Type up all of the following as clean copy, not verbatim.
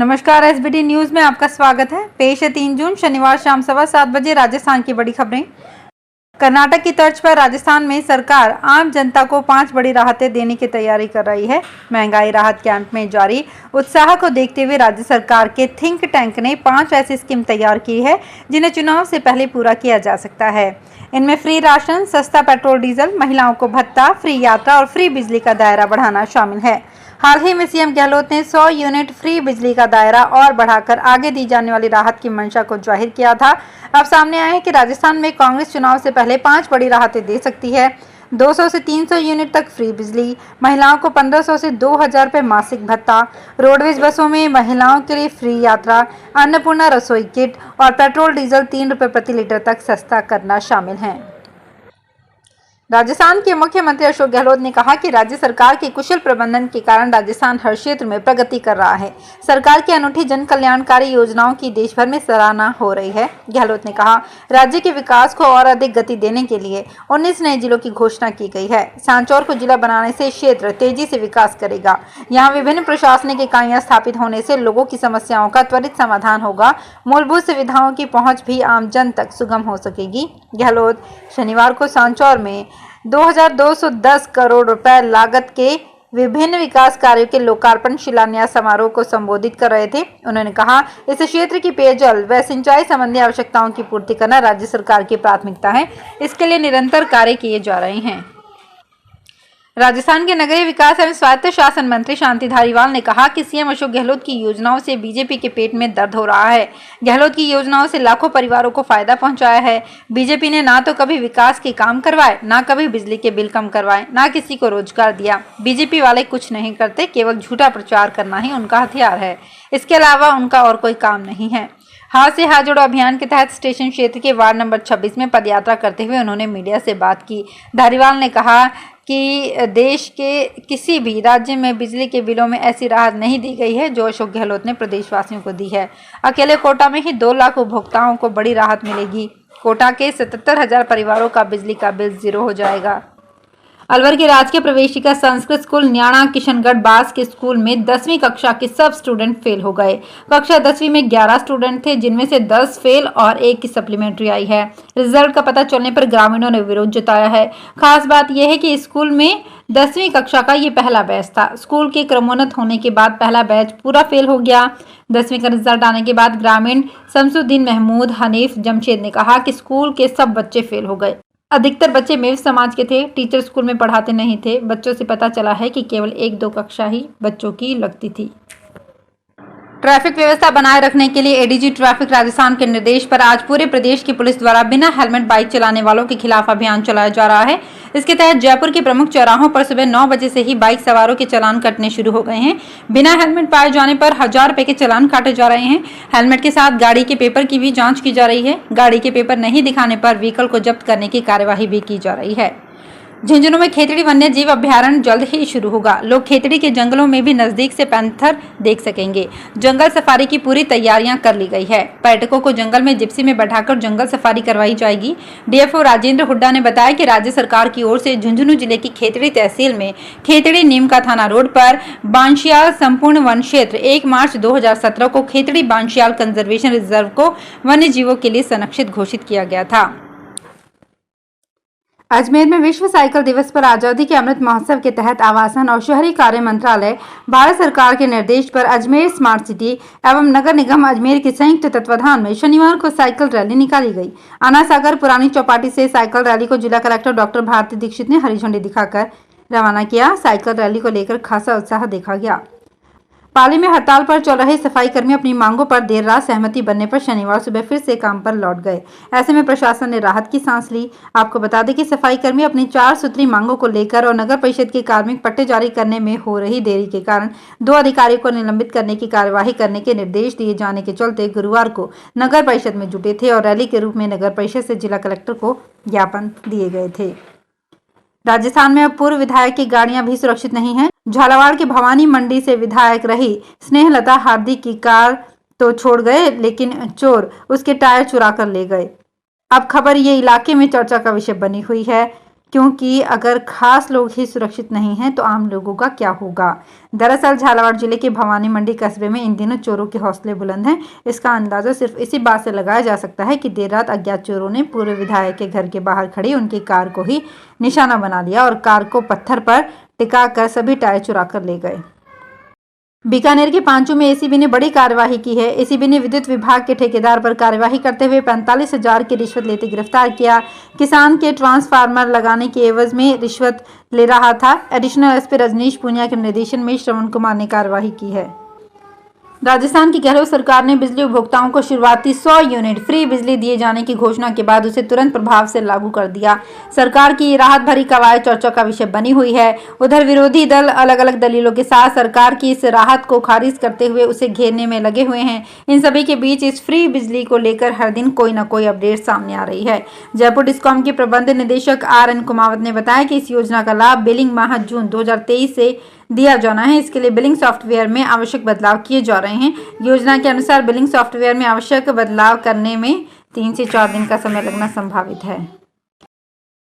नमस्कार, SBT news में आपका स्वागत है। पेश है 3 जून शनिवार शाम 7:15 बजे राजस्थान की बड़ी खबरें। कर्नाटक की तर्ज पर राजस्थान में सरकार आम जनता को 5 बड़ी राहतें देने की तैयारी कर रही है। महंगाई राहत कैंप में जारी उत्साह को देखते हुए राज्य सरकार के थिंक टैंक ने 5 ऐसी स्कीम तैयार की है जिन्हें चुनाव से पहले पूरा किया जा सकता है। इनमें फ्री राशन, सस्ता पेट्रोल डीजल, महिलाओं को भत्ता, फ्री यात्रा और फ्री बिजली का दायरा बढ़ाना शामिल है। हाल ही में सीएम गहलोत ने 100 यूनिट फ्री बिजली का दायरा और बढ़ाकर आगे दी जाने वाली राहत की मंशा को जाहिर किया था। अब सामने आया है कि राजस्थान में कांग्रेस चुनाव से पहले 5 बड़ी राहतें दे सकती है। 200 से 300 यूनिट तक फ्री बिजली, महिलाओं को 1500 से 2000 रुपये मासिक भत्ता, रोडवेज बसों में महिलाओं के लिए फ्री यात्रा, अन्नपूर्णा रसोई किट और पेट्रोल डीजल 3 रुपये प्रति लीटर तक सस्ता करना शामिल है। राजस्थान के मुख्यमंत्री अशोक गहलोत ने कहा कि राज्य सरकार के कुशल प्रबंधन के कारण राजस्थान हर क्षेत्र में प्रगति कर रहा है। सरकार की अनूठी जन कल्याणकारी योजनाओं की देश भर में सराहना हो रही है। गहलोत ने कहा, राज्य के विकास को और अधिक गति देने के लिए 19 नए जिलों की घोषणा की गई है। सांचौर को जिला बनाने से क्षेत्र तेजी से विकास करेगा। यहाँ विभिन्न प्रशासनिक इकाइयां स्थापित होने से लोगों की समस्याओं का त्वरित समाधान होगा। मूलभूत सुविधाओं की पहुंच भी आम जन तक सुगम हो सकेगी। गहलोत शनिवार को सांचौर में 2210 करोड़ रुपए लागत के विभिन्न विकास कार्यों के लोकार्पण शिलान्यास समारोह को संबोधित कर रहे थे। उन्होंने कहा, इस क्षेत्र की पेयजल व सिंचाई संबंधी आवश्यकताओं की पूर्ति करना राज्य सरकार की प्राथमिकता है। इसके लिए निरंतर कार्य किए जा रहे हैं। राजस्थान के नगरीय विकास एवं स्वायत्त शासन मंत्री शांति धारीवाल ने कहा कि सीएम अशोक गहलोत की योजनाओं से बीजेपी के पेट में दर्द हो रहा है। गहलोत की योजनाओं से लाखों परिवारों को फायदा पहुंचाया है। बीजेपी ने ना तो कभी विकास के काम करवाए, ना कभी बिजली के बिल कम करवाए, ना किसी को रोजगार दिया। बीजेपी वाले कुछ नहीं करते, केवल झूठा प्रचार करना ही उनका हथियार है। इसके अलावा उनका और कोई काम नहीं है। हाथ से हाथ जोड़ो अभियान के तहत स्टेशन क्षेत्र के वार्ड नंबर 26 में पदयात्रा करते हुए उन्होंने मीडिया से बात की। धारीवाल ने कहा कि देश के किसी भी राज्य में बिजली के बिलों में ऐसी राहत नहीं दी गई है जो अशोक गहलोत ने प्रदेशवासियों को दी है। अकेले कोटा में ही 2 लाख उपभोक्ताओं को बड़ी राहत मिलेगी। कोटा के 77,000 परिवारों का बिजली का बिल 0 हो जाएगा। अलवर के राजकीय प्रवेशिका संस्कृत स्कूल न्याणा किशनगढ़ बास के स्कूल में 10वीं कक्षा के सब स्टूडेंट फेल हो गए। कक्षा 10वीं में 11 स्टूडेंट थे, जिनमें से 10 फेल और 1 की सप्लीमेंट्री आई है। रिजल्ट का पता चलने पर ग्रामीणों ने विरोध जताया है। खास बात यह है कि स्कूल में 10वीं कक्षा का ये पहला बैच था। स्कूल के क्रमोन्नत होने के बाद पहला बैच पूरा फेल हो गया। 10वीं का रिजल्ट आने के बाद ग्रामीण शमसुद्दीन महमूद हनीफ जमशेद ने कहा कि स्कूल के सब बच्चे फेल हो गए। अधिकतर बच्चे मेव समाज के थे। टीचर स्कूल में पढ़ाते नहीं थे। बच्चों से पता चला है कि केवल 1-2 कक्षा ही बच्चों की लगती थी। ट्रैफिक व्यवस्था बनाए रखने के लिए एडीजी ट्रैफिक राजस्थान के निर्देश पर आज पूरे प्रदेश की पुलिस द्वारा बिना हेलमेट बाइक चलाने वालों के खिलाफ अभियान चलाया जा रहा है। इसके तहत जयपुर के प्रमुख चौराहों पर सुबह 9 बजे से ही बाइक सवारों के चालान कटने शुरू हो गए हैं। बिना हेलमेट पाए जाने पर 1000 रुपए के चालान काटे जा रहे हैं। हेलमेट के साथ गाड़ी के पेपर की भी जाँच की जा रही है। गाड़ी के पेपर नहीं दिखाने पर व्हीकल को जब्त करने की कार्यवाही भी की जा रही है। झुंझुनू में खेतड़ी वन्य जीव अभ्यारण्य जल्द ही शुरू होगा। लोग खेतड़ी के जंगलों में भी नजदीक से पैंथर देख सकेंगे। जंगल सफारी की पूरी तैयारियां कर ली गई है। पर्यटकों को जंगल में जिप्सी में बैठाकर जंगल सफारी करवाई जाएगी। डीएफओ राजेंद्र हुड्डा ने बताया कि राज्य सरकार की ओर से झुंझुनू जिले की खेतड़ी तहसील में खेतड़ी नीमका थाना रोड पर बांशियाल संपूर्ण वन क्षेत्र 1 मार्च 2017 को खेतड़ी बांशियाल कंजर्वेशन रिजर्व को वन्य जीवों के लिए संरक्षित घोषित किया गया था। अजमेर में विश्व साइकिल दिवस पर आजादी के अमृत महोत्सव के तहत आवासन और शहरी कार्य मंत्रालय भारत सरकार के निर्देश पर अजमेर स्मार्ट सिटी एवं नगर निगम अजमेर के संयुक्त तत्वाधान में शनिवार को साइकिल रैली निकाली गई। आना सागर पुरानी चौपाटी से साइकिल रैली को जिला कलेक्टर डॉक्टर भारती दीक्षित ने हरी झंडी दिखाकर रवाना किया। साइकिल रैली को लेकर खासा उत्साह देखा गया। पाली में हड़ताल पर चल रहे सफाई कर्मी अपनी मांगों पर देर रात सहमति बनने पर शनिवार सुबह फिर से काम पर लौट गए। ऐसे में प्रशासन ने राहत की सांस ली। आपको बता दें कि सफाई कर्मी अपनी 4 सूत्री मांगों को लेकर और नगर परिषद के कार्मिक पट्टे जारी करने में हो रही देरी के कारण 2 अधिकारियों को निलंबित करने की कार्यवाही करने के निर्देश दिए जाने के चलते गुरुवार को नगर परिषद में जुटे थे और रैली के रूप में नगर परिषद से जिला कलेक्टर को ज्ञापन दिए गए थे। राजस्थान में अब पूर्व विधायक की गाड़ियां भी सुरक्षित नहीं हैं। झालावाड़ के भवानी मंडी से विधायक रही स्नेहलता हार्दिक की कार तो छोड़ गए, लेकिन चोर उसके टायर चुरा कर ले गए। अब खबर ये इलाके में चर्चा का विषय बनी हुई है। क्योंकि अगर खास लोग ही सुरक्षित नहीं हैं तो आम लोगों का क्या होगा। दरअसल झालावाड़ जिले के भवानी मंडी कस्बे में इन दिनों चोरों के हौसले बुलंद हैं। इसका अंदाजा सिर्फ इसी बात से लगाया जा सकता है कि देर रात अज्ञात चोरों ने पूर्व विधायक के घर के बाहर खड़ी उनकी कार को ही निशाना बना लिया और कार को पत्थर पर टिका कर सभी टायर चुरा कर ले गए। बीकानेर के पांचू में एसीबी ने बड़ी कार्यवाही की है। एसीबी ने विद्युत विभाग के ठेकेदार पर कार्यवाही करते हुए 45,000 की रिश्वत लेते गिरफ्तार किया। किसान के ट्रांसफार्मर लगाने के एवज में रिश्वत ले रहा था। एडिशनल एसपी रजनीश पूनिया के निर्देशन में श्रवण कुमार ने कार्यवाही की है। राजस्थान की गहलोत सरकार ने बिजली उपभोक्ताओं को शुरुआती 100 यूनिट फ्री बिजली दिए जाने की घोषणा के बाद उसे तुरंत प्रभाव से लागू कर दिया। सरकार की राहत भरी कवायद चर्चा का विषय बनी हुई है। उधर विरोधी दल अलग अलग दलीलों के साथ सरकार की इस राहत को खारिज करते हुए उसे घेरने में लगे हुए हैं। इन सभी के बीच इस फ्री बिजली को लेकर हर दिन कोई न कोई अपडेट सामने आ रही है। जयपुर डिस्कॉम के प्रबंध निदेशक RN कुमावत ने बताया कि इस योजना का लाभ बिलिंग माह जून 2023 से दिया जाना है। इसके लिए बिलिंग सॉफ्टवेयर में आवश्यक बदलाव किए जा रहे हैं। योजना के अनुसार बिलिंग सॉफ्टवेयर में आवश्यक बदलाव करने में 3 से 4 दिन का समय लगना संभावित है।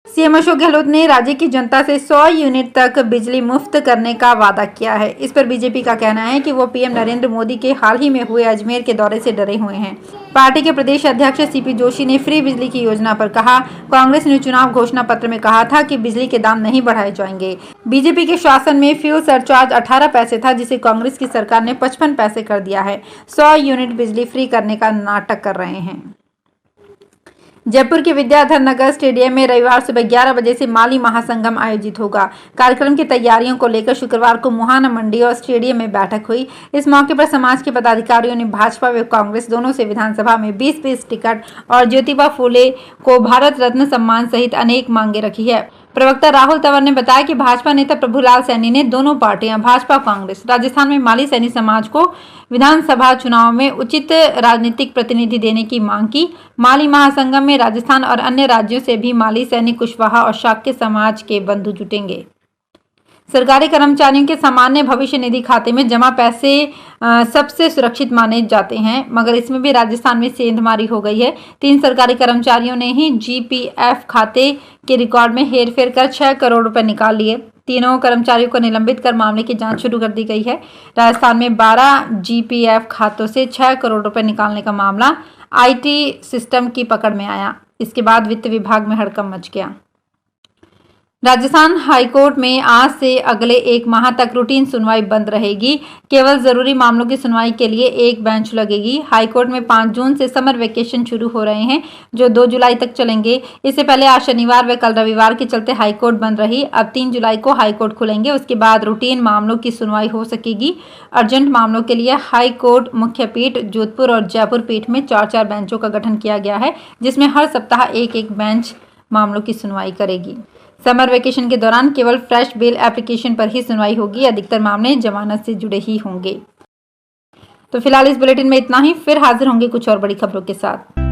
सीएम अशोक गहलोत ने राज्य की जनता से 100 यूनिट तक बिजली मुफ्त करने का वादा किया है। इस पर बीजेपी का कहना है कि वो पीएम नरेंद्र मोदी के हाल ही में हुए अजमेर के दौरे से डरे हुए हैं। पार्टी के प्रदेश अध्यक्ष CP जोशी ने फ्री बिजली की योजना पर कहा, कांग्रेस ने चुनाव घोषणा पत्र में कहा था कि बिजली के दाम नहीं बढ़ाए जाएंगे। बीजेपी के शासन में फ्यूल सरचार्ज 18 पैसे था, जिसे कांग्रेस की सरकार ने 55 पैसे कर दिया है। 100 यूनिट बिजली फ्री करने का नाटक कर रहे हैं। जयपुर के विद्याधर नगर स्टेडियम में रविवार सुबह 11 बजे से माली महासंगम आयोजित होगा। कार्यक्रम की तैयारियों को लेकर शुक्रवार को मुहाना मंडी और स्टेडियम में बैठक हुई। इस मौके पर समाज के पदाधिकारियों ने भाजपा व कांग्रेस दोनों से विधानसभा में 20-20 टिकट और ज्योतिबा फूले को भारत रत्न सम्मान सहित अनेक मांगे रखी है। प्रवक्ता राहुल तंवर ने बताया कि भाजपा नेता प्रभुलाल सैनी ने दोनों पार्टियां भाजपा कांग्रेस राजस्थान में माली सैनी समाज को विधानसभा चुनाव में उचित राजनीतिक प्रतिनिधि देने की मांग की। माली महासंगम में राजस्थान और अन्य राज्यों से भी माली सैनी, कुशवाहा और शाक्य समाज के बंधु जुटेंगे। सरकारी कर्मचारियों के सामान्य भविष्य निधि खाते में जमा पैसे सबसे सुरक्षित माने जाते हैं, मगर इसमें भी राजस्थान में सेंधमारी हो गई है। 3 सरकारी कर्मचारियों ने ही GPF खाते के रिकॉर्ड में हेरफेर कर 6 करोड़ रुपए निकाल लिए। तीनों कर्मचारियों को निलंबित कर मामले की जांच शुरू कर दी गई है। राजस्थान में 12 GPF खातों से 6 करोड़ रुपए निकालने का मामला IT सिस्टम की पकड़ में आया। इसके बाद वित्त विभाग में हड़कंप मच गया। राजस्थान हाईकोर्ट में आज से अगले 1 माह तक रूटीन सुनवाई बंद रहेगी। केवल जरूरी मामलों की सुनवाई के लिए एक बेंच लगेगी। हाईकोर्ट में 5 जून से समर वेकेशन शुरू हो रहे हैं, जो 2 जुलाई तक चलेंगे। इससे पहले आज शनिवार व कल रविवार के चलते हाईकोर्ट बंद रही। अब 3 जुलाई को हाईकोर्ट खुलेंगे। उसके बाद रूटीन मामलों की सुनवाई हो सकेगी। अर्जेंट मामलों के लिए हाईकोर्ट मुख्य पीठ, जोधपुर और जयपुर पीठ में 4-4 बेंचों का गठन किया गया है, जिसमें हर सप्ताह एक बेंच मामलों की सुनवाई करेगी। समर वेकेशन के दौरान केवल फ्रेश बेल एप्लीकेशन पर ही सुनवाई होगी। अधिकतर मामले जमानत से जुड़े ही होंगे। तो फिलहाल इस बुलेटिन में इतना ही। फिर हाजिर होंगे कुछ और बड़ी खबरों के साथ।